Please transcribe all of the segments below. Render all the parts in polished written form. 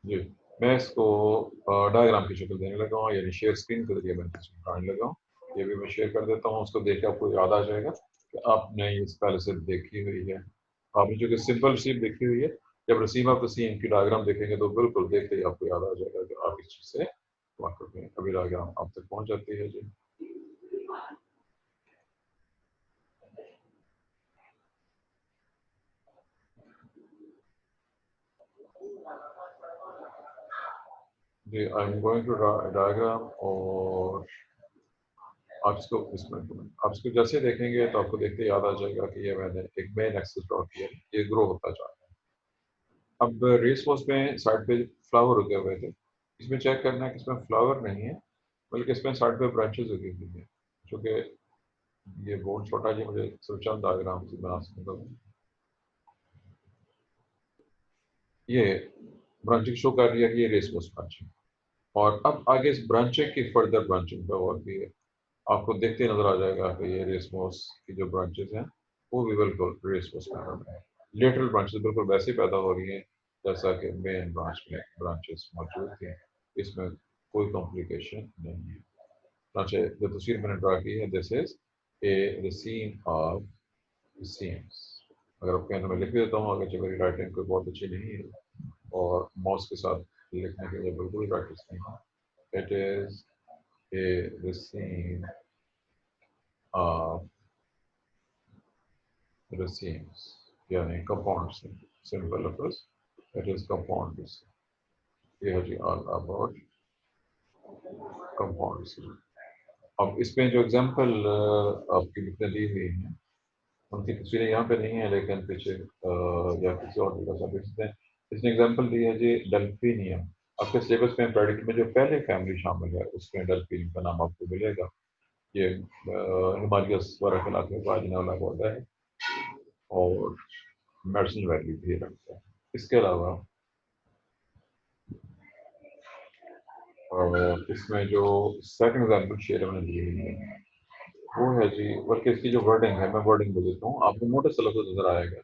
जी, मैं इसको डायग्राम की शक्ल देने लगा हूँ, यानी शेयर स्क्रीन के ज़रिए मैं इसको दिखाने लगा हूँ। ये भी मैं शेयर कर देता हूँ, उसको देख के आपको याद आ जाएगा कि आपने ये पहले से देखी हुई है। आपने जो कि सिंपल रसीम देखी हुई है, जब रसीम ऑफ रसीम की डायग्राम देखेंगे तो बिल्कुल देखते ही आपको याद आ जाएगा कि आप इस चीज़ से वाक़िफ़ हैं। अभी डायग्राम आप तक पहुँच जाती है। जी। जी, I am going to diagram और आप इसको जैसे देखेंगे तो आपको देखते ही याद आ जाएगा कि ये मैंने एक मेन एक्सिस ड्रॉ किया है, ये ग्रो होता जा रहा है। अब रेस कोर्स में साइड पे फ्लावर उगे हुए थे, इसमें चेक करना है कि इसमें फ्लावर नहीं है, बल्कि इसमें साइड पे ब्रांचेस उगी हुई हैं, जो कि ये बोर्ड छोटा जी मुझे सिर्फ चंद डायग्राम से बना सकता हूँ। ये ब्रांचिंग शो कर रही है कि ये रेस कोर्स ब्रांचिंग, और अब आगे इस ब्रांचिंग की फर्दर ब्रांचिंग पे और भी है, आपको देखते नजर आ जाएगा कि ये रेसमोस की जो ब्रांचेस हैं वो भी बिल्कुल रेसमोस पैटर्न है। लेटरल ब्रांचेस बिल्कुल वैसे ही पैदा हो रही हैं जैसा कि मेन ब्रांच में ब्रांचेस मौजूद थे, इसमें कोई कॉम्प्लिकेशन नहीं है। अच्छा, जो तस्वीर मैंने ड्रा की है, this is a raceme of रसीम्स। अगर आप कहने में लिख देता हूँ, अगर मेरी राइटिंग कोई बहुत अच्छी नहीं है और माउस के साथ लिखने के लिए बिल्कुल प्रैक्टिस नहीं है, it is a raceme of racemes, यानी compound symbol of it is compound raceme। ये है जी ऑल अबाउट कंपाउंड raceme। अब इसमें जो एग्जांपल आपकी लिखने दी हुई है, उनकी तस्वीरें यहाँ पे नहीं है, लेकिन पीछे या किसी और जगह से इसने इसने एग्जांपल दी है जी डेल्फिनियम। आपके सिलेबस में प्रेडिक्ट में जो पहले फैमिली शामिल है उसमें डेल्फिनियम का नाम आपको मिलेगा। ये हिमालयस वगैरह के इलाके में पाया जाने वाला पौधा है और मेडिसिन वैल्यू भी रखता है। इसके अलावा और इसमें जो सेकंड एग्जाम्पल शेयर मैंने दी हुई है वो है जी, बल्कि इसकी जो वर्डिंग है, मैं वर्डिंग बोल देता हूँ, आपको मोटा सा लफ्ज नजर आएगा।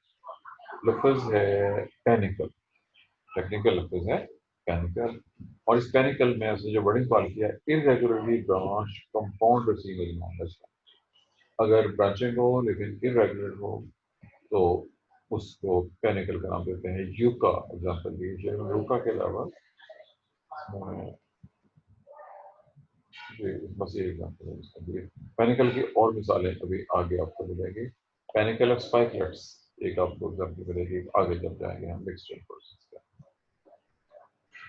लफ्ज है पैनिकल, टेक्निकल लफ्ज है पैनिकल। और इस पैनिकल में उसने जो वर्डिंग इस्तेमाल किया है, इरेगुलरली ब्रांच कंपाउंड रसीम। अगर ब्रांचिंग हो लेकिन इरेगुलर हो तो उसको पैनिकल का नाम देते हैं। यूका एग्जाम्पल दीजिए, यूका के अलावा जी बस ये एग्जाम्पल है इसका भी। पैनिकल की और मिसालें अभी आगे आपको मिलेगी। पैनिकल ऑफ स्पाइकलेट्स एक आपको एग्जाम्पल मिलेगी आगे जब जाएंगे हम मिक्सचर प्रोसेस का।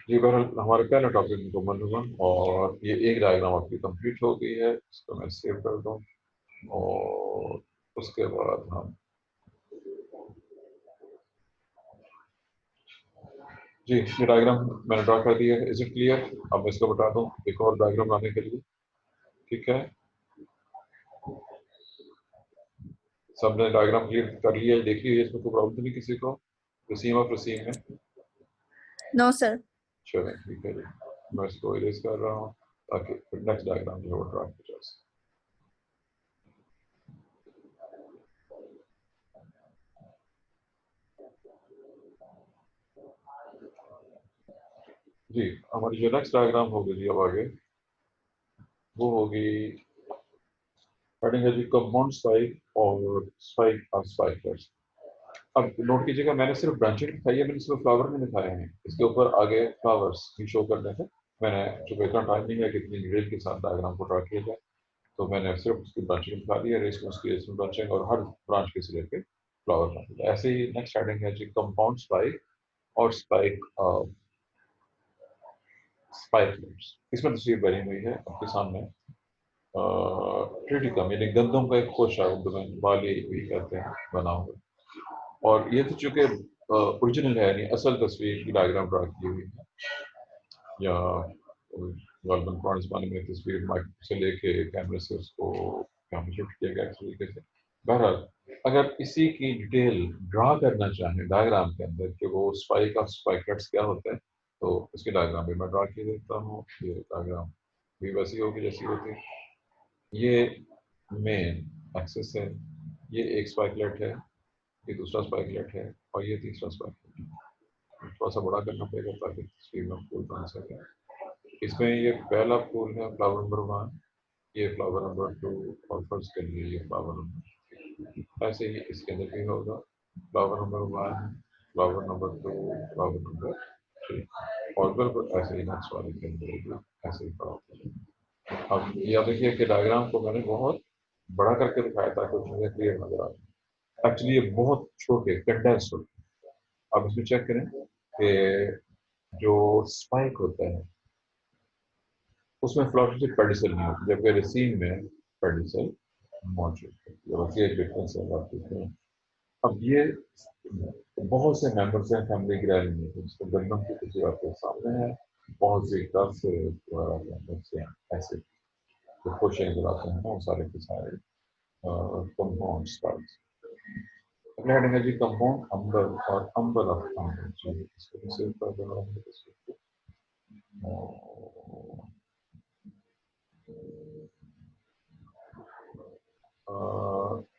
जी बहरहाल हमारा पहला टॉपिक मुकम्मल हुआ और ये एक डायग्राम आपकी कंप्लीट हो गई है, इसको मैं सेव कर दूँ और उसके बाद हम जी ये डायग्राम मैंने ड्रा कर दिया है। Is it clear? अब मैं इसको बता दूँ एक और डायग्राम लाने के लिए। ठीक है, सबने डायग्राम क्लियर कर लिया है, देख लिया, इसमें कोई प्रॉब्लम तो नहीं किसी को रसीम ऑफ रसीम में? No sir. चलें ठीक है जी, मैं इसको इरेज कर रहा हूँ ताकि फिर नेक्स्ट डायग्राम जो है वो ड्रा किया जा सके। जी हमारी जो नेक्स्ट डायग्राम होगी जी अब आगे वो होगी, हेडिंग है जी कंपाउंड स्पाइक और स्पाइक ऑफ स्पाइकर्स। अब नोट कीजिएगा, मैंने सिर्फ ब्रांचिंग दिखाई है, मैंने सिर्फ फ्लावर नहीं दिखाए हैं, इसके ऊपर आगे फ्लावर्स भी शो करने थे। मैंने चूंकि इतना टाइम नहीं है कि इतनी डिटेल के साथ डायग्राम को ड्रा किया जाए, तो मैंने सिर्फ उसकी ब्रांचिंग दिखा दी है, रेस उसकी इसमें ब्रांचिंग और हर ब्रांच के सिरे पे फ्लावर बना दिया। ऐसे ही नेक्स्ट हेडिंग है जी कंपाउंड स्पाइक और स्पाइक स्पाइकलेट्स। इसमें तस्वीर बनी हुई है आपके सामने। ट्रिटिकम यानी गंदम का एक कोशा, उर्दू में बाली भी कहते हैं, बना हुआ। और ये तो चूंकि ओरिजिनल है, यानी असल तस्वीर की डायग्राम ड्रा की हुई है, या गालबन पुराने जमाने में तस्वीर माइक से लेके कैमरे से उसको कैमरे शूट किया गया इस तरीके से। बहरहाल अगर इसी की डिटेल ड्रा करना चाहें डायग्राम के अंदर कि वो स्पाइक ऑफ स्पाइकलेट्स क्या होते हैं, तो इसकी डायग्राम भी मैं ड्रा किए देता हूँ। ये डायग्राम भी वैसी होगी जैसी होती है। ये मेन एक्सेस है, ये एक स्पाइकलेट है, ये दूसरा स्पाइकलेट है और ये तीसरा स्पाइकलेट है। थोड़ा सा बड़ा करना पड़ेगा ताकि तस्वीर में फूल बन सके। इसमें ये पहला फूल है फ्लावर नंबर 1, ये फ्लावर नंबर 2 और फर्स्ट के लिए ये फ्लावर नंबर, ऐसे ही इसके अंदर भी होगा flower number 1, flower number 2, flower number 3 और बिल्कुल ऐसे ही नेक्स्ट वाले के अंदर भी ऐसे ही फ्लावर। अब ये देखिए कि डायग्राम को मैंने बहुत बड़ा करके दिखाया ताकि उसमें क्लियर नजर आए। एक्चुअली ये बहुत छोटे कंडेंस होते हैं। अब इसमें चेक करें कि जो स्पाइक होता है उसमें फ्लोरोसेंट पेडिसल नहीं होती, जबकि रेसिन में पेडिसल मौजूद है। ये डिफरेंस है बात हैं। अब ये बहुत से मेंबर्स हैं फैमिली ग्रैनी में, जिसको गंदम की तस्वीर आपके सामने है। बहुत सी तरफ से मेंबर्स हैं ऐसे जो खुश नजर आते हैं, वो सारे के सारे कंपाउंड स्टार्स। अगला हेडिंग है जी कंपाउंड अम्बल और अम्बल ऑफ अम्बल। जी इसको सेव कर देना है तस्वीर को।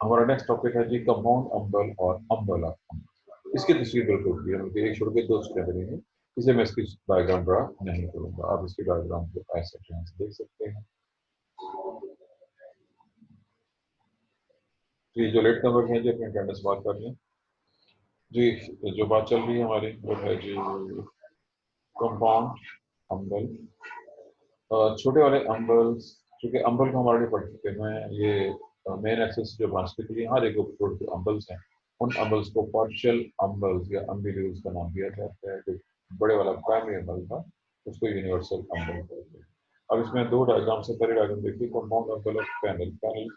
हमारा नेक्स्ट टॉपिक है जी कंपाउंड अम्बल और अम्बल ऑफ अम्बल। इसकी तस्वीर बिल्कुल क्लियर होगी, एक छोड़ के दो स्टेप बनेंगे, इसे मैं इसकी डायग्राम ड्रा नहीं करूंगा। आप इसकी डायग्राम को ऐसे ध्यान से देख सकते हैं। जी जो लेट नंबर है जी अपने अटेंडेंस बात कर लें। जी जो बात चल रही है हमारी वो है जी कंपाउंड अम्बल। छोटे वाले अम्बल्स, क्योंकि अम्बल को हमारे पढ़ चुके हैं, ये मेन एक्सेस जो ब्रांच के लिए हर एक छोटे अम्बल्स हैं, उन अम्बल्स को पार्शियल अम्बल्स या अम्बिल्यूज का नाम दिया जाता है। जो बड़े वाला प्राइमरी अम्बल था उसको यूनिवर्सल अम्बल कहते हैं। अब इसमें दो डायग्राम से, पहले डायग्राम देखिए कंपाउंड अम्बल ऑफ पैनल। पैनल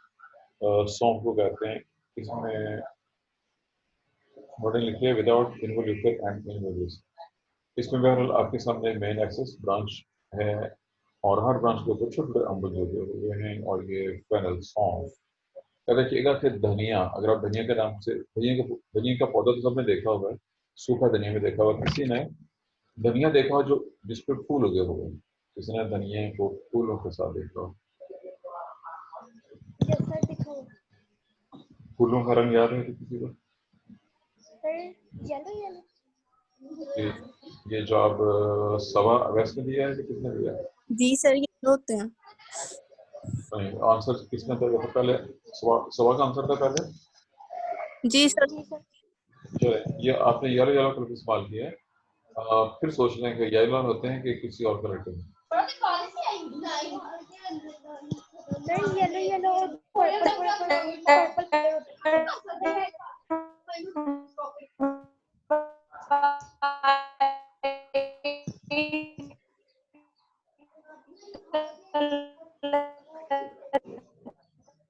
सॉन्ग को कहते हैं। इसमें मॉडल लिखिए विदाउट इन्वोल्यूटर एंड इन्वोल्यूस। इसमें बहरहाल आपके सामने मेन एक्सेस ब्रांच है और हर ब्रांच के ऊपर छोटे छोटे अम्बल लगे हुए हैं और ये पैनल सॉन्ग। क्या देखिएगा कि धनिया, अगर आप धनिया के नाम से धनिया का पौधा तो सबने देखा होगा, सूखा धनिया में देखा होगा। किसी ने धनिया देखा हो जो जिस पे फूल उगे हुए हैं? किसी ने धनिया को फूलों के साथ देखा हो? फूलों का रंग याद है कि किसी को? ये जॉब सवा अगस्त में दिया है कि किसने दिया है? जी सर, ये होते हैं। आंसर किसने था पहले? सवा का आंसर था पहले। जी सर। चले, ये आपने येलो येलो कलर इस्तेमाल किया है। फिर सोच लें कि येलो होते हैं कि किसी और कलर के। येलो येलो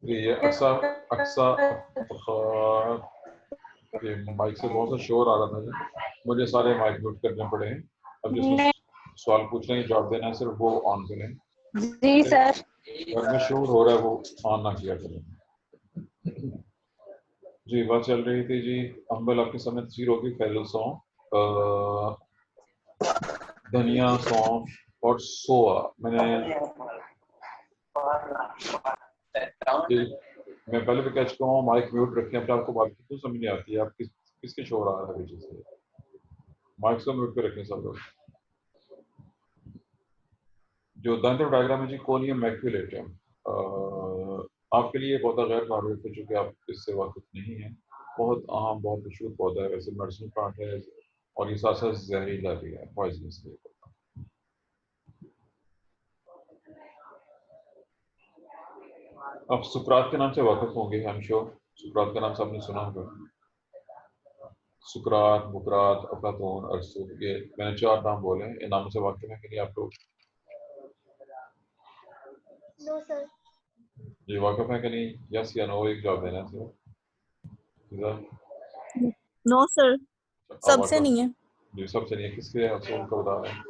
ये अक्सा अक्सा ये माइक से बहुत सा शोर आ रहा था, मुझे सारे माइक म्यूट करने पड़े हैं। अब जिसमें सवाल पूछने की जवाब देना है सिर्फ वो ऑन करें। जी सर। घर में शोर हो रहा है वो ऑन ना किया करें। जी बात चल रही थी जी अम्बल आपके सामने तस्वीर होगी। फैजल सौंफ, धनिया, सौंफ और सोआ। मैं पहले भी कह चुका हूँ, माइक म्यूट रखें अपने आपको। बात क्यों समझ नहीं आती है, आप किसके शोर आ रहा है पीछे से? माइक को म्यूट पे रखें सब लोग। जो दाएं तरफ डायग्राम है जी कोनियम मैक्यूलेटम, आपके लिए पौधा गैर मारूफ है चूंकि आप इससे वाकिफ नहीं है। बहुत आम बहुत मशहूर पौधा है, वैसे मेडिसिन प्लांट है और ये साथ साथ जहरीला भी है, पॉइजनस भी है। आप सुकरात के नाम से वाकिफ होंगे, आई एम श्योर। सुकरात का नाम सबने सुना होगा। सुकरात, बुकरात, अफलातून, अरस्तू, ये मैंने 4 नाम बोले, इन नामों से वाकिफ है कि नहीं आप लोग? No sir. ये वाकिफ है कि नहीं? यस या नो एक जवाब देना है सर। नो सर, सबसे वाकिफ नहीं है जी, सबसे नहीं है। किसके असूल का बता रहे हैं?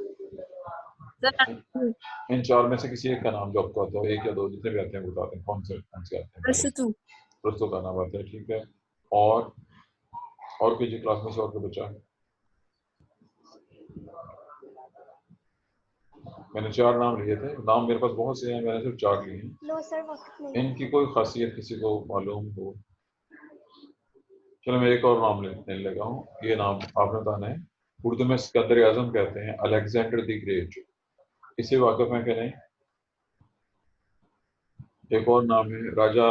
सर। इन 4 में से किसी एक का नाम जो आपको आता हो, एक या दो, जितने भी आते हैं बताते हैं कौन से आते हैं। अरसतू। प्रस्तुत का नाम आता है, ठीक है। और किसी क्लास में से और कोई बच्चा? मैंने 4 नाम लिए थे, नाम मेरे पास बहुत से हैं, मैंने सिर्फ 4 लिए हैं। नो सर, वक्त नहीं। इनकी कोई खासियत किसी को मालूम हो? चलो मैं एक और नाम लेने लगा हूँ, ये नाम आपने बताना है। उर्दू में सिकंदर आजम कहते हैं, अलेक्जेंडर द ग्रेट। इसे वाकिफ हैं कि नहीं? एक और नाम है राजा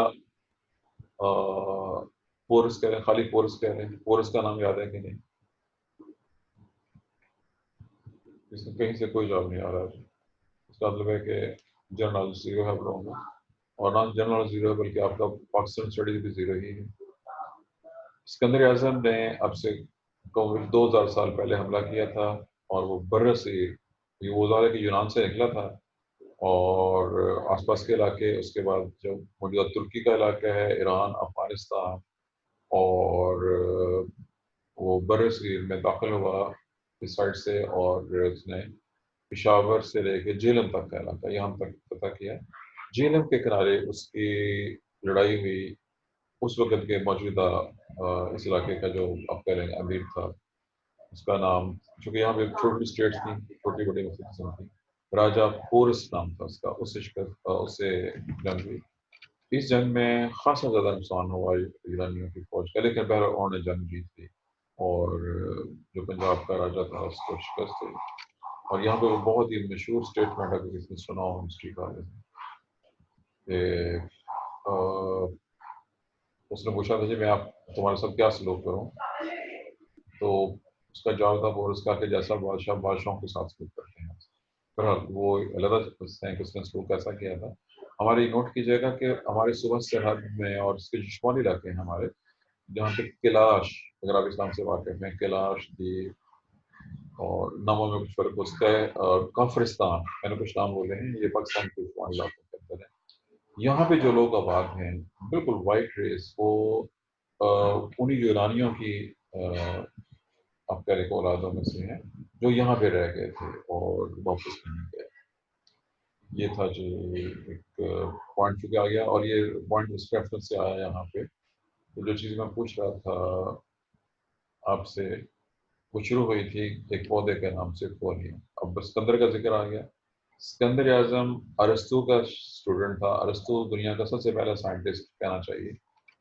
पोरस कह रहे हैं, खाली पोरस कह रहे हैं, पोरस का नाम याद है कि नहीं? इसमें कहीं से कोई जवाब नहीं आ रहा है। इसका मतलब है कि जनरल जीरो है आप लोगों में, और ना जनरल जीरो है बल्कि आपका पाकिस्तान स्टडीज भी जीरो ही है। सिकंदर आजम ने अब से 2000 साल पहले हमला किया था, और वो बर्र से, ये वो ज़ाहिर है कि यूनान से निकला था, और आसपास के इलाके, उसके बाद जो मौजूदा तुर्की का इलाका है, ईरान, अफगानिस्तान, और वो बर्र सगीर में दाखिल हुआ इस साइड से, और उसने पेशावर से लेके जेलम तक का इलाका यहाँ तक पता किया। जेलम के किनारे उसकी लड़ाई हुई उस वक्त के मौजूदा इस इलाके का जो आप कह रहे हैं अमीर था, उसका नाम, चूंकि यहाँ पे छोटी स्टेट्स थी, छोटी बड़ी किस्म थी, राजा पोरस नाम था उसका। उससे जंग हुई। इस जंग में खासा ज़्यादा नुकसान हुआ ईरानियों की फौज का, लेकिन बहरहाल उन्होंने जंग जीत ली, और जो पंजाब का राजा था उसको शिकस्त हुई। और यहाँ पे वो बहुत ही मशहूर स्टेटमेंट, अगर किसी ने सुना हो हिस्ट्री का, कि उसने पूछा था जी मैं आप तुम्हारे साथ क्या सलूक करूं, तो उसका जवाब था बोरस का कि जैसा बादशाह बादशाहों के साथ सलूक करते हैं। बहरहाल वो अलग हैं कि उसने सलूक कैसा किया था। हमारे नोट कीजिएगा कि हमारे सुबह सरहद में और इसके जो शुमाली इलाके हैं हमारे, जहाँ पे कैलाश, अगर आप इस्लाम से वाकिफ हैं, कैलाश द्वीप, और नामों में कुछ फर्क होता है, और काफरिस्तान, मैंने कुछ नाम बोले हैं, ये पाकिस्तान के शुमाली इलाकों के अंदर है। यहाँ पे जो लोग आबाद हैं, बिल्कुल वाइट रेस, वो उन्हीं यूनानियों की आप कह रहे औलादों में से हैं, जो यहाँ पे रह गए थे और वापस नहीं गए। ये था जी एक पॉइंट चुके आ गया, और ये पॉइंट इस रेफरेंस से आया यहाँ पे। तो जो चीज़ मैं पूछ रहा था आपसे, वो शुरू हुई थी एक पौधे के नाम से, फोलियम। अब सिकंदर का जिक्र आ गया। सिकंदर आजम अरस्तु का स्टूडेंट था। अरस्तु दुनिया का सबसे पहला साइंटिस्ट कहना चाहिए,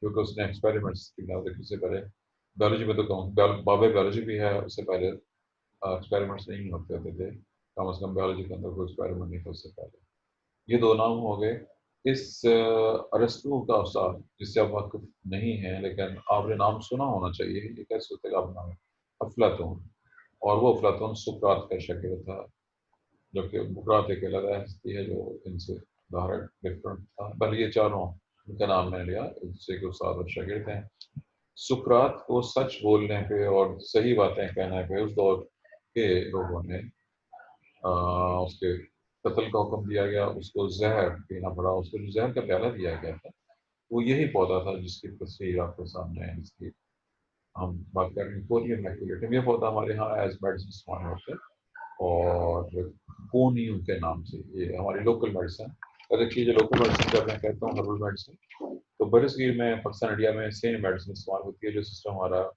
क्योंकि उसने एक्सपेरिमेंट्स की से पहले, बायोलॉजी में तो कहूँ, बाबे बायोलॉजी भी है, उससे पहले एक्सपेरिमेंट्स नहीं होते होते थे, कम अज़ कम बायोलॉजी के अंदर कोई एक्सपेरिमेंट नहीं था उससे पहले। ये दो नाम हो गए। इस अरस्तु का उस्ताद, जिससे आप वाकिफ नहीं है लेकिन आपने नाम सुना होना चाहिए, ये कैसे होते आप नाम, अफलातून। और वो अफलातून सुकरात का शागिर्द था, जबकि बुकरात एक अलग हस्ती है जो इनसे बाहर डिफरेंट था। बल ये चारों इनका नाम मैंने लिया, इससे कि उस्ताद और शागिर्द हैं। सुकरात को सच बोलने पे और सही बातें कहने पे उस दौर के लोगों ने उसके कत्ल का हुक्म दिया गया, उसको जहर पीना पड़ा। उसको जो जहर का प्याला दिया गया था, वो यही पौधा था जिसकी तस्वीर आपके सामने है, जिसकी हम बात कर रहे हैं, कोरियन मैक्यूलेटम। ये पौधा हमारे यहाँ एज मेडिसिन इस्तेमाल होते हैं, और कोनियम के नाम से ये हमारी लोकल मेडिसिन। देखिए जो लोकल मेडिसिन जब मैं कहता हूँ हर्बल मेडिसिन, तो बरसगीर में, पाकिस्तान इंडिया में सेम मेडिसिन इस्तेमाल होती है। जो सिस्टम हमारा,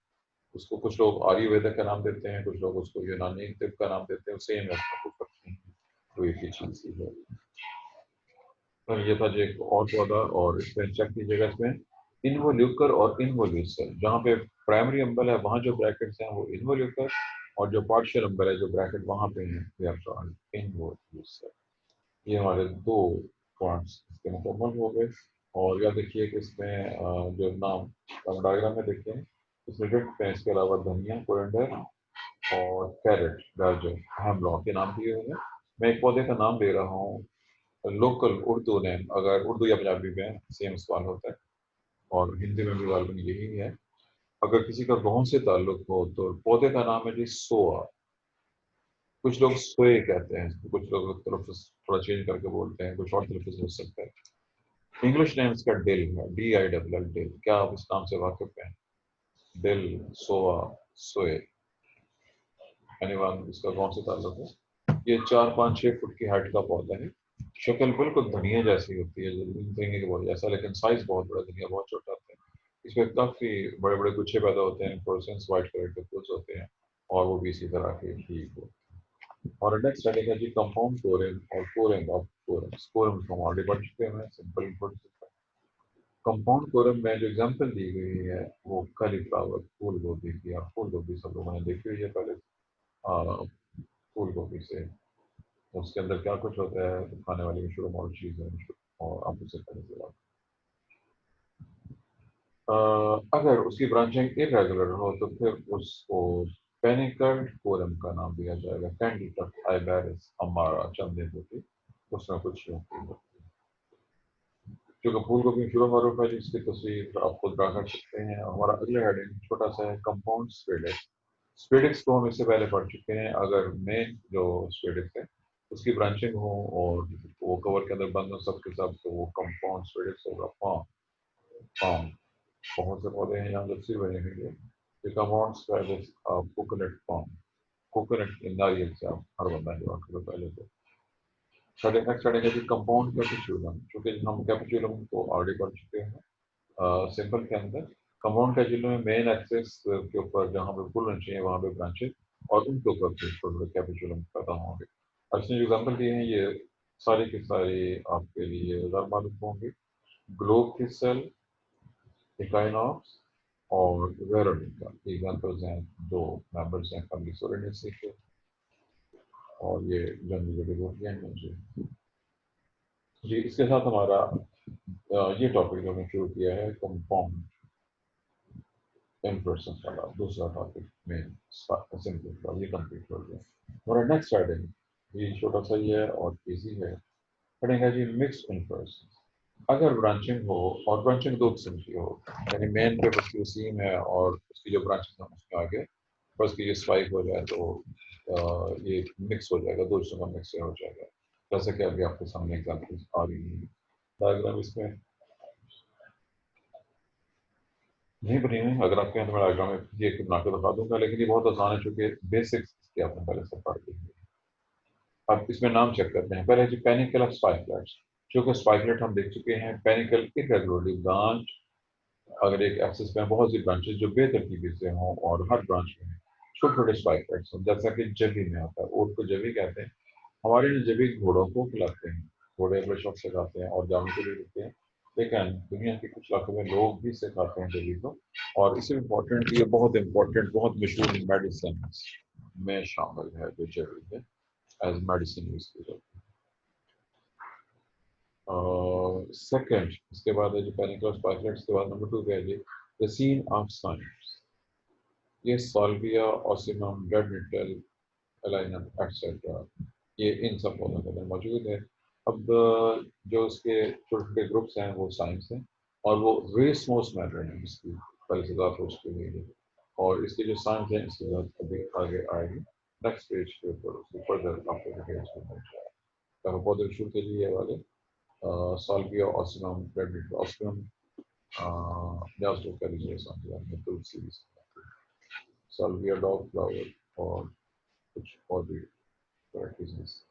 उसको कुछ लोग आयुर्वेदिक का नाम देते हैं, कुछ लोग उसको यूनानी तिब का नाम देते हैं, सेम है, उसका कुछ फर्क नहीं है, तो एक ही चीज़ ही है। तो ये था जो एक और पौधा, और इसमें चेक कीजिएगा, इसमें इन्वोल्यूकर और इन्वोल्यूसर, जहाँ पे प्राइमरी अम्बल है वहाँ जो ब्रैकेट्स हैं वो इन्वोल्यूकर, और जो पार्शियल अम्बल है जो ब्रैकेट वहाँ पे हैं वे आपका इन्वोल्यूसर। ये हमारे दो पॉइंट्स इसके मुकम्मल हो गए। और यह देखिए कि इसमें जो नाम डायग्राम में देखें, इसमें लिखते हैं इसके अलावा धनिया, कोरिएंडर और कैरेट, गाजर, हेमलॉक के नाम दिए हुए हैं। मैं एक पौधे का नाम दे रहा हूँ, लोकल उर्दू नेम, अगर उर्दू या पंजाबी में सेम सवाल होता है, और हिंदी में भी गालबन यही है। अगर किसी का गाँव से ताल्लुक हो तो पौधे का नाम है जी सोआ। कुछ लोग सोए कहते हैं, कुछ लोग तरफ थोड़ा चेंज करके बोलते हैं, कुछ और तरीके से हो सकता है। इंग्लिश नेम इसका डिल है, DILL, डिल। क्या आप इस नाम से वाकिफ हैं? डिल, सोआ, सोए, एनीवन इसका गाँव से ताल्लुक है? ये 4, 5, 6 फुट की हाइट का पौधा है। शक्ल बिल्कुल धनिया जैसी होती है, धनिया के बहुत जैसा, लेकिन साइज बहुत बड़ा, धनिया बहुत छोटा होता है। इसमें काफी बड़े बड़े गुच्छे पैदा होते हैं, फ्लोरेसेंस वाइट कलर के फूल्स होते हैं, और वो भी इसी तरह के ठीक हो। और नेक्स्ट रहेगा जी कंपाउंड कोरम और कोरम ऑफ कोरम। कोरम हम ऑलरेडी पढ़ चुके हैं, सिंपल पढ़ चुके हैं। कंपाउंड कोरम में जो एग्जांपल दी गई है वो कालीफ्लावर, फूल गोभी की। आप फूल गोभी सब लोगों ने देखी हुई है पहले, फूल गोभी से। उसके अंदर क्या कुछ होता है, तो खाने वाली मशरूम और चीज़ें और आप उसे पहले से बात। अगर उसकी ब्रांचिंग इरेगुलर हो तो फिर उसको पेनिकल फोरम का नाम दिया जाएगा। कैंडिडट आइबेरिस हमारा चंदेबुटी, उसमें कुछ होती है। क्योंकि फूल गोभी शुरू मारूफ है जिसकी तस्वीर आप खुद ड्रा कर सकते हैं। हमारा अगला हेडिंग छोटा सा है, कंपाउंड स्पेडिक्स। स्पेडिक्स को हम इससे पहले पढ़ चुके हैं। अगर मेन जो स्पेडिक्स है उसकी ब्रांचिंग हो और वो कवर के अंदर बंद हो सबके सब, तो वो कंपाउंड स्पेडिक्स होगा। पाम पाम बहुत से पौधे हैं यहाँ लस्सी बने हुए हैं। Compound spadix coconut palm, coconut नारियल से आप हर बंदा जो आपको पहले तो स्टार्टिंग है कंपाउंड कैप्सूलम, क्योंकि हम कैप्सूलम को ऑलरेडी पढ़ चुके हैं सिंपल के अंदर। कंपाउंड कैप्सूलम में मेन एक्सेस के ऊपर जहाँ पे फुल होना चाहिए वहाँ पे ब्रांचेस और उनके ऊपर छोटे कैप्सूलम पैदा होंगे। और इसमें जो एग्जाम्पल दिए हैं ये सारे के सारे आपके लिए ज़्यादा मालूम होंगे। ग्लोब थीसल, इकाइनॉक्स और वेरोनिका एग्जाम्पल्स हैं, दो मेंबर्स हैं फैमिली सोरेनेसी के। और ये जंगली जड़ी बूटियाँ हैं मुझे जी। इसके साथ हमारा ये टॉपिक जो हमने शुरू किया है कंपाउंड इनवर्सन वाला दूसरा टॉपिक में सिंपल का ये कंप्लीट हो गया। हमारा नेक्स्ट हेडिंग ये छोटा सा ही है और इजी है। हेडिंग है जी मिक्स्ड इनवर्सन। अगर ब्रांचिंग हो और ब्रांचिंग दो किस्म की हो, यानी मेन पे बस की सीम है और उसकी जो ब्रांचेस हैं उसके आगे बस की ये स्पाइक हो जाए तो ये मिक्स हो जाएगा, दो चीज़ों का मिक्स हो जाएगा। जैसे कि अभी आपके सामने एग्जाम्पल आ रही है। डायग्राम इसमें नहीं बनी हुई, अगर आपके यहाँ तो मैं डायग्राम में ये बना के बता दूंगा, लेकिन ये बहुत आसान है चूंकि बेसिक्स की आपने पहले से पढ़ ली है। अब इसमें नाम चेक करते हैं। पहले जी पेनिकल ऑफ स्पाइकलेट्स। चूंकि स्पाइकलेट हम देख चुके हैं, पेनिकल इरेगुलरली ब्रांच, अगर एक एक्सिस में बहुत सी ब्रांचेस जो बेतरतीबी से हों और हर ब्रांच में छोटे छोटे स्पाइकलेट्स हों, जैसा कि जबी में आता है। ओट को जबी कहते हैं। हमारे यहाँ जबी घोड़ों को खिलाते हैं, घोड़े बड़े शौक से खाते हैं और जानवर को भी देते हैं। लेकिन दुनिया के कुछ इलाकों में लोग भी इसे खाते हैं जबी को। और इससे इम्पोर्टेंट, ये बहुत इम्पोर्टेंट बहुत मशहूर मेडिसिन में शामिल है जो जबी है, एज मेडिसिन यूज की जाती है। सेकंड इसके बाद है जो पेनिकल स्पाइकलेट्स के बाद नंबर 2 पे है जी द सीन ऑफ साइंस। ये साल्विया, ऑसिमम, रेड निटल, एलाइनम एक्सेट्रा, ये इन सब पौधों के अंदर मौजूद है। अब जो उसके छोटे छोटे ग्रुप्स हैं वो साइंस हैं और वो रेसमोस मैटर है इसकी पहले से ज़्यादा सोच की गई है। और इसकी जो साइंस है इसके साथ अभी आगे आएगी नेक्स्ट पेज के ऊपर, उसके फर्दर आपको डिटेल्स में मिल जाएगा। पौधे शुरू के लिए वाले salvia, ocimum, red nettle, ocimum just look at the something like the series. Salvia dog flower और कुछ और भी varieties।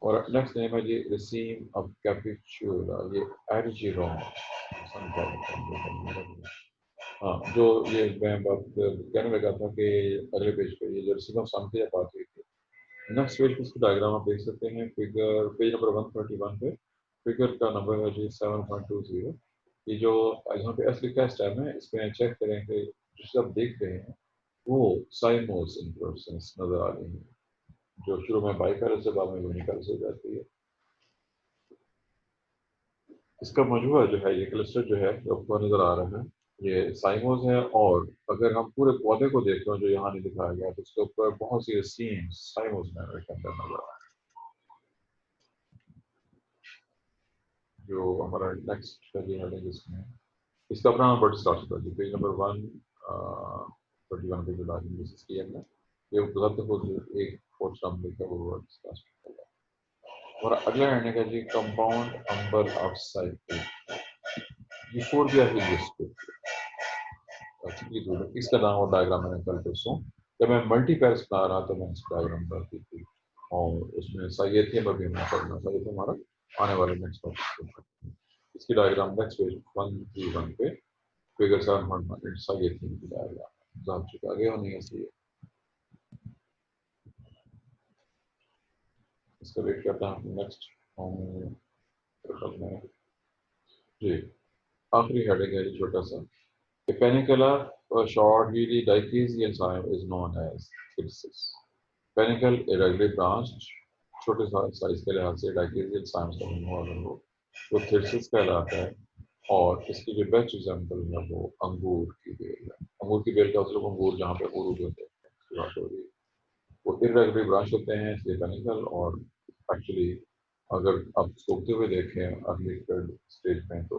और नेक्स्ट नेम है जी रसीम ऑफ कैपिचुला, ये एरिजिरोम। हाँ, जो ये मैं बात कहने लगा था कि अगले पेज पे ये जो रसीम ऑफ सामथिया बात हुई थी। नेक्स्ट पेज पे इसका डायग्राम आप देख सकते हैं। फिगर पेज नंबर 131 पे फिगर का नंबर है जी 7.20। ये जो यहाँ पे असली क्या स्टेम है इसमें चेक करें कि जिसे आप देख रहे हैं वो साइमोस इन्फ्लोरेसेंस नजर आ रही है, जो शुरू में बाइकल से बाद में यूनिकल से जाती है। इसका मजमूआ जो है, ये क्लस्टर जो है आपको नजर आ रहा है, ये साइमोस है। और अगर हम पूरे पौधे को देखते हैं जो यहाँ नहीं दिखाया गया तो उसके ऊपर बहुत सी सीम्स साइमोस में के अंदर नजर आ रहा है। जो हमारा नेक्स्ट हेडिंग इसमें इसका अपना वर्ड स्टार्ट होता है पेज नंबर 131 पे जो लाजिम डिस्कस किया है ये उपलब्ध हो जो एक फोर्थ टर्म लिखा वो वर्ड स्टार्ट होता है। और अगला हेडिंग है जी compound umbel of cycle. Before we are list इसका नाम और डायग्राम मैंने कल परसों जब मैं मल्टी पैर्स बना रहा तो मैंने इसका डायग्राम बनाती थी और उसमें साइएथियम अभी हमने पढ़ना था, ये तो हमारा आने वाले नेक्स्ट टॉपिक। इसकी डायग्राम नेक्स्ट पेज 131 पे फिगर 7.1 साइएथियम की डायग्राम जान चुका आगे होनी है इसलिए इसका वेट करता हूँ नेक्स्ट जी। आखिरी हेडिंग है छोटा सा पेनिकुला A short, weedy dichesial cyme is known as thyrsus. Panicle irregularly branched, छोटे साइज के लिहाज से डाइकेसियल साइम्स का मिनिमम अगर हो वो थ्रिप्सिस कहलाता है। और इसकी जो बेस्ट एग्जाम्पल है वो अंगूर की बेल है। अंगूर की बेल का मतलब अंगूर जहाँ पे अंगूर उगे होते हैं उसकी बात हो रही है। वो इर्रेगुलरली ब्रांच होते हैं इसलिए पेनिकल। और एक्चुअली अगर आप सूखते हुए देखें अर्ली स्टेज में तो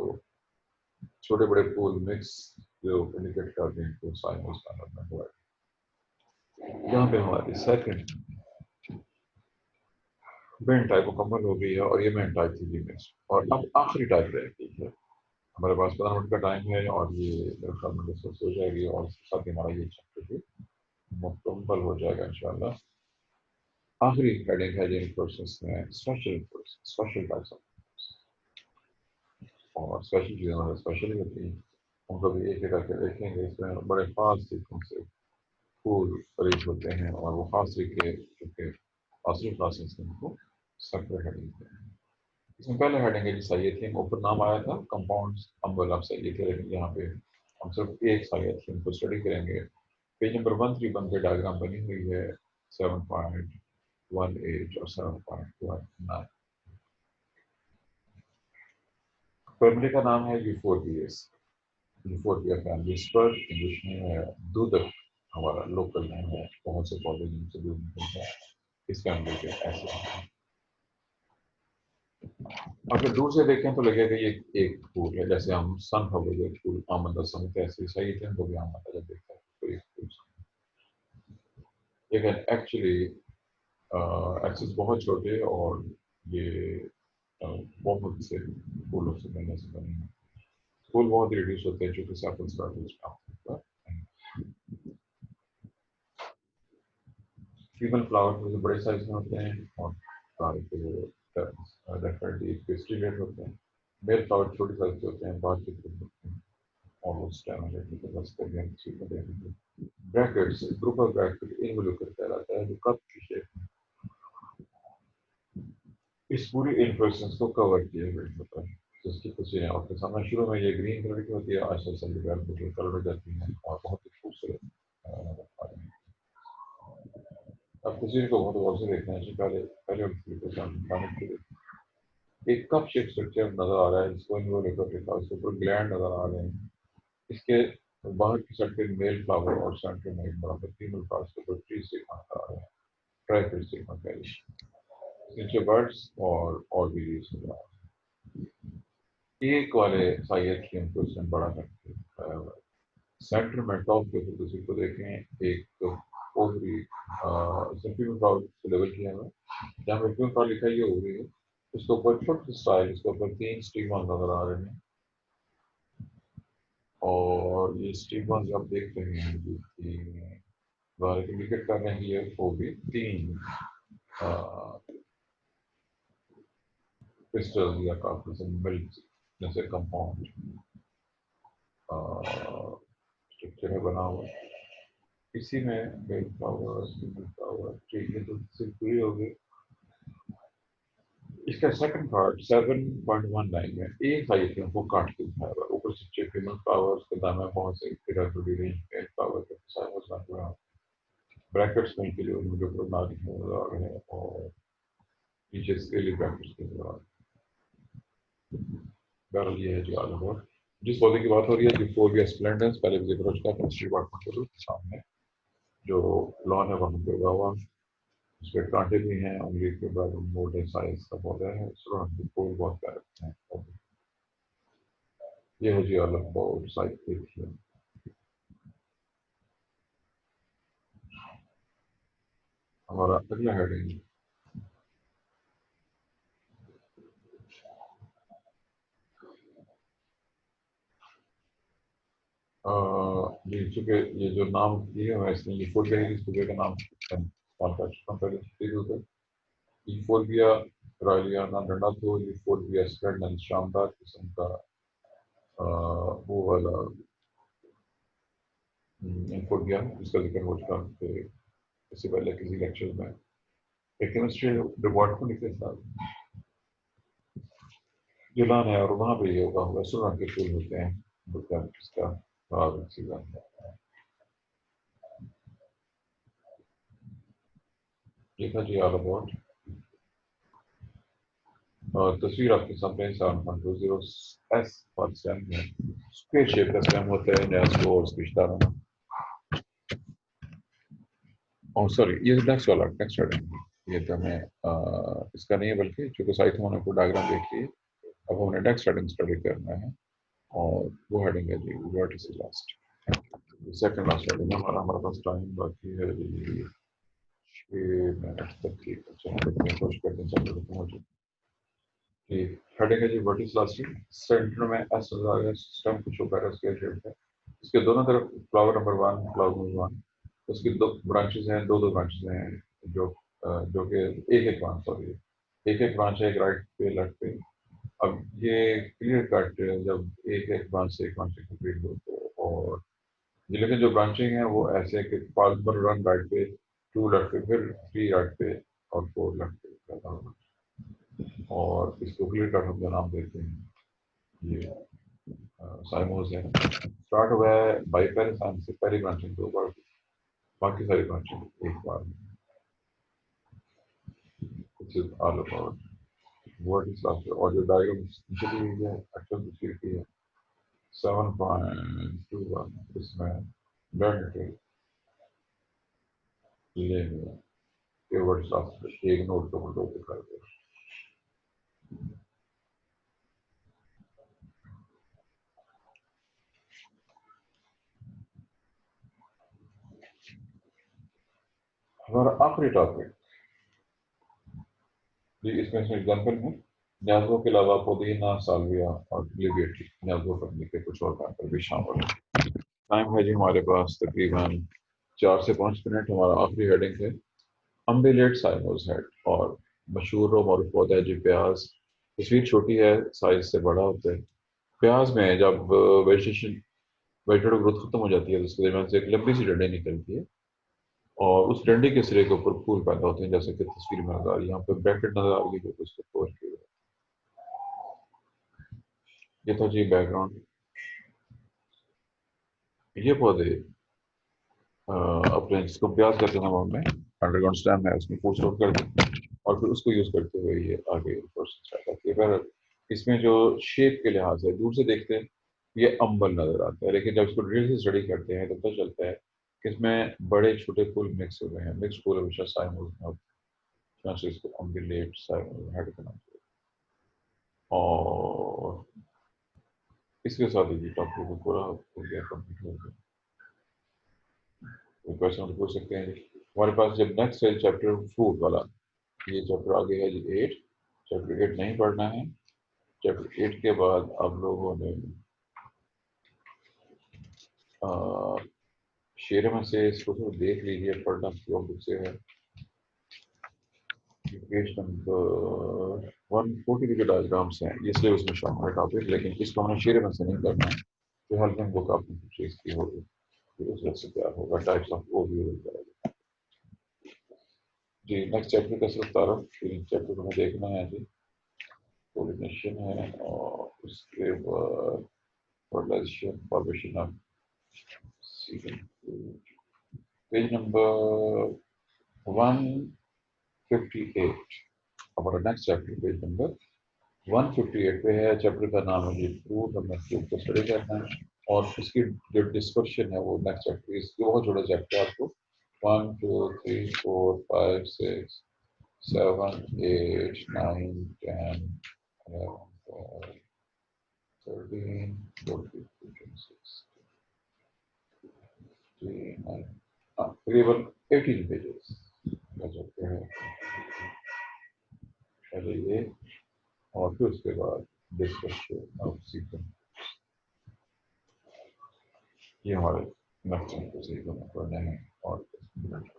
छोटे बड़े फूल मिक्स जो इंडिकेट करते हैं तो साइमस का मतलब हुआ है। यहाँ पे हमारी सेकंड मेन टाइप मुकम्मल हो गई है और ये मेन टाइप थी जी मिक्स। और अब आखिरी टाइप रह गई है। हमारे पास 15 मिनट का टाइम है और ये मेरे ख्याल में डिस्कस हो जाएगी और उसके साथ ही हमारा ये चैप्टर भी मुकम्मल हो जाएगा इंशाल्लाह। आखिरी हेडिंग है जिन प्रोसेस में स्पेशल टाइप्स ऑफ और स्पेशल चीज़ें हमारे स्पेशल ही होती हैं। उनको भी एक एक करके देखेंगे। इसमें बड़े खास तरीकों से फूल खरीद होते हैं और वो खास तरीके चूँकि आसरी क्लासेस में उनको सेपरेट हेडिंग हैं। इसमें पहले हेडिंग है जी साइएथियम। ऊपर नाम आया था कंपाउंड्स अम्बल ऑफ साइएथियम, लेकिन यहाँ पे हम सिर्फ एक साइएथियम को स्टडी करेंगे। पेज नंबर 131 पे डायग्राम बनी हुई है 7.18 और 7.19। फैमिली का नाम है यूफोरबियस। यूफोरबिया फैमिली पर इंग्लिश में है दूधक। हमारा लोकल नेम है, बहुत से पौधे जिनसे दूध निकलता है इस फैमिली के ऐसे। अगर दूर से देखें तो लगेगा ये एक फूल है, जैसे हम सनफ्लावर जो फूल आमदा समझते हैं ऐसे सही थे तो भी आमदा जब देखता है तो एक फूल। लेकिन एक्चुअली एक्सिस बहुत छोटे और ये बहुत से फूलों से मिलने से बने हैं। फूल बहुत रिड्यूस होते हैं चूंकि सेपल्स का फीमेल फ्लावर में जो बड़े साइज में होते हैं और फ्लावर के जो डेफिनेटली पेस्टिलेट होते हैं। मेल फ्लावर छोटे साइज के होते हैं, बाद के होते हैं ऑलमोस्ट 10 के बस कर गए किसी को देखेंगे। ब्रैकेट्स ग्रुप ऑफ ब्रैकेट इनवोल्यूकर कहलाता है जो कप की शेप में इस पूरी इन्फ्लोरेसेंस को कवर किए हुए होता है। जिसकी तस्वीरें आपके सामने शुरू में ये ग्रीन कलर की होती है, आस्ते आस्ते डेवलप होकर कलर हो जाती है और बहुत ही खूबसूरत नजर है। अब तस्वीर को बहुत गौर से देखना है। पहले पहले उनको समझाने के लिए एक कप शेप स्ट्रक्चर नजर आ रहा है जिसको इन्वोल्यूकर लिखा है, उसके ऊपर ग्लैंड नजर आ रहे हैं। इसके बाहर की साइड पे मेल फ्लावर और सेंटर में एक बड़ा सा फीमेल फ्लावर के ऊपर ट्री स्टिक नजर आ रहे हैं। ट्राई स्टिक नीचे बर्ड्स और भी लीव्स नजर आ रहे हैं। एक वाले साइज की हमको इसमें बड़ा करके दिखाया हुआ है। सेंटर में टॉप के ऊपर किसी को देखें एक ओवरी फीमेल फ्लावर को लेवल किया हुआ है। जहाँ पे फीमेल फ्लावर लिखा है ये ओवरी है। इसके ऊपर छोटे स्टाइल, इसके ऊपर 3 स्टिग्मा नजर आ रहे हैं। और ये स्टिग्मा जो आप देख रहे हैं कि इंडिकेट कर रहे हैं ये वो भी 3 क्रिस्टल या काफी मिल्क जैसे कंपाउंड स्ट्रक्चर है बना हुआ। इसी में मेल फ्लावर ठीक है तो सिर्फ पूरी हो गई। इसका सेकंड पार्ट 7.19 में एक साइकिल को काट के दिखाया हुआ। ऊपर से फीमेल फ्लावर्स के दाम में बहुत से मेल फ्लावर के साथ ब्रैकेट्स में के लिए उनके ऊपर ना लिखने लगा रहे हैं और नीचे स्केली ब्रैकेट्स के दौरान बहरहाल ये है जी आलम। और जिस पौधे की बात हो रही है यूफोरबिया स्प्लेंडेंस, पहले भी जिक्र हो चुका है केमिस्ट्री डिपार्टमेंट के सामने जो लॉन है वहाँ पे उगा हुआ। उसके कांटे भी हैं, उंगली के बाद मोटे साइज का पौधा है। फूल बहुत प्यारे हैं। ये है जी आलम बहुत साइज देखिए। हमारा अगला हेडिंग जी चूंकि ये जो नाम दिए हुए हैं इसमें यूफोरबिया इस सूबे का नाम यूफोरबिया रायलियाना डंडा तो यूफोरबिया स्प्लेंडेंस शानदार किस्म का वो वाला यूफोरबिया जिसका जिक्र हो चुका है इससे पहले किसी लेक्चर में। एक केमिस्ट्री डिपार्टमेंट के साथ जुलान है और वहाँ पे ये होगा हुआ सुरंग के फूल होते हैं इसका ये था जी ऑल अबाउट। और तस्वीर आपके सामने 7.20 S पर स्टेम में स्क्वायर शेप का स्टेम होता है नया और स्विचता है। और सॉरी ये नेक्स्ट वाला नेक्स्ट हेडिंग ये तो हमें इसका नहीं है बल्कि चूंकि साइट हमने को डायग्राम देख ली अब हमने नेक्स्ट हेडिंग स्टडी करना है और वो हेडिंग है जी what is last second last heading हमारा हमारे पास टाइम बाकी है जी 6 मिनट तक की। चलो कोशिश करते हैं चलो पहुंचे जी। हेडिंग है जी व्हाट इज लास्ट सेंटर में एस नजर आ गया सिस्टम कुछ होकर है उसके शेप है इसके दोनों तरफ फ्लावर नंबर 1 फ्लावर नंबर 1 उसकी दो ब्रांचेस हैं दो ब्रांचेस हैं जो कि एक ब्रांच सॉरी एक ब्रांच है एक राइट पे लेफ्ट पे। अब ये क्लियर कट जब एक ब्रांच से एक ब्रांच से कंप्लीट हो तो और ये लेकिन जो ब्रांचिंग है वो ऐसे है कि 5 पर रन राइट पे 2 लेफ्ट पे फिर 3 राइट पे और 4 लेफ्ट पे करता होगा और इसको क्लियर कट हम जो नाम देते हैं ये साइमोस है स्टार्ट हुआ है बाईपेर से पहली ब्रांचिंग 2 बार बाकी सारी ब्रांचिंग एक बार में। This is all about what is after audio diagram नीचे है एक्चुअल तस्वीर की है 7.21 इसमें बैंड ले ये वर्ड्स आफ्टर एक नोट को दो दिखा दे। हमारा आखिरी टॉपिक जी इसमें से एग्जांपल में न्याजों के अलावा पुदीना साल्विया और लिविएटी न्याजों करने के कुछ और पैपर भी शामिल है। टाइम है जी हमारे पास तकरीबन 4 से 5 मिनट। हमारा आखिरी हेडिंग है अम्बिलेट साइमोस हेड और मशहूर और मरूफ पौधा है जी प्याज। तस्वीर छोटी है साइज से बड़ा होता है। प्याज में जब वेजिटेशन वेजिटेटिव ग्रोथ खत्म हो जाती है तो उसके दरमियान से एक लंबी सी डंडी निकलती है और उस डंडी के सिरे के ऊपर फूल पैदा होते हैं जैसे कि तस्वीर में नजर आ रही है यहाँ पे ब्रैकेट नजर आ रही है जो उसको कवर किया हुआ है। ये था जी बैकग्राउंड। ये पौधे अपने जिसको प्याज करते हैं हम में अंडरग्राउंड स्टेम है उसमें फूड स्टोर करते हैं और फिर उसको यूज करते हुए ये आगे प्रोसेस स्टार्ट करती है। पर इसमें जो शेप के लिहाज से दूर से देखते हैं ये अम्बल नजर आता है लेकिन जब इसको डिटेल से स्टडी करते हैं तो पता चलता है कि इसमें बड़े छोटे फूल मिक्स हुए हैं। मिक्स फूल हमेशा साइमोस में होते हैं इसको अम्बिलेट साइमोस हेड का नाम है। और इसके साथ ही टॉपिक को पूरा हो गया कंप्लीट हो गया। क्वेश्चन पूछ सकते हैं हमारे पास जब नेक्स्ट है चैप्टर फ्रूट वाला ये चैप्टर आगे है जी 8 चैप्टर 8 नहीं पढ़ना है। चैप्टर 8 के बाद आप लोगों ने शेर में से इसको तो देख लीजिए पढ़ना बुक से है पेज नंबर 140 के डायग्राम्स हैं इसलिए उसमें शामिल है टॉपिक लेकिन इसको हमने शेर में से नहीं करना है तो हेल्पिंग बुक आपने चीज की होगी उस वक्त से तैयार होगा टाइप्स ऑफ ओवरव्यू करेगा जी। नेक्स्ट चैप्टर का सिर्फ तारफ चैप्टर को हमें देखना है जी पोलिनेशन है और उसके बाद fertilization formation of seed page number 158 हमारा नेक्स्ट चैप्टर पेज नंबर 158 पे है। चैप्टर का नाम है जी फ्रूट हमने फ्रूट को स्टडी करना है और उसकी जो डिस्कशन है वो नेक्स्ट चैप्टर इसके बहुत छोटा चैप्टर आपको 1 2 3 4 5 6 7 8 9 10 11 12 13 14 15 16 तकरीबन 18 पेजेस का चैप्टर है पहले ये और फिर उसके बाद डिस्कशन ऑफ सीक्वेंस ये हमारे नेक्स्ट चैप्टर से पढ़ना है और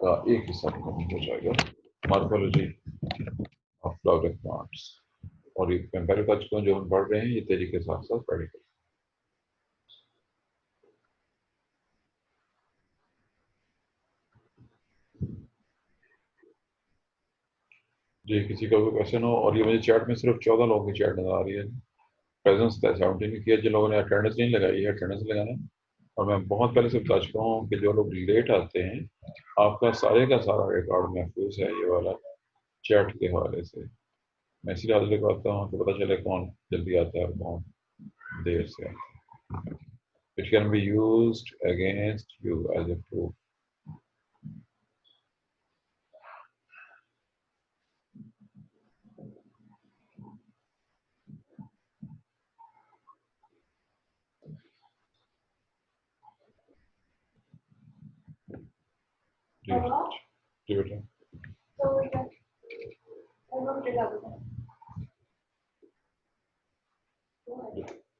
का एक हिस्सा कंप्लीट हो जाएगा मॉर्फोलॉजी ऑफ फ्लावर प्लांट्स और ये मैं पहले बता चुका हूँ जो हम पढ़ रहे हैं ये तेजी के साथ साथ प्रैक्टिकल जी। किसी का कोई क्वेश्चन हो और ये मुझे चैट में सिर्फ 14 लोगों की चैट नजर आ रही है प्रेजेंस 17 किया जिन लोगों ने अटेंडेंस नहीं लगाई है अटेंडेंस लगाना और मैं बहुत पहले से बता चुका हूँ कि जो लोग लेट आते हैं आपका सारे का सारा रिकॉर्ड महफूज है ये वाला चैट के हवाले से। मैं इसीलिए आज लिखवाता हूँ कि पता चले कौन जल्दी आता है और कौन देर से आता है। It can be used against you as a proof. जी जी बेटा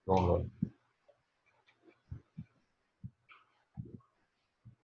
कौन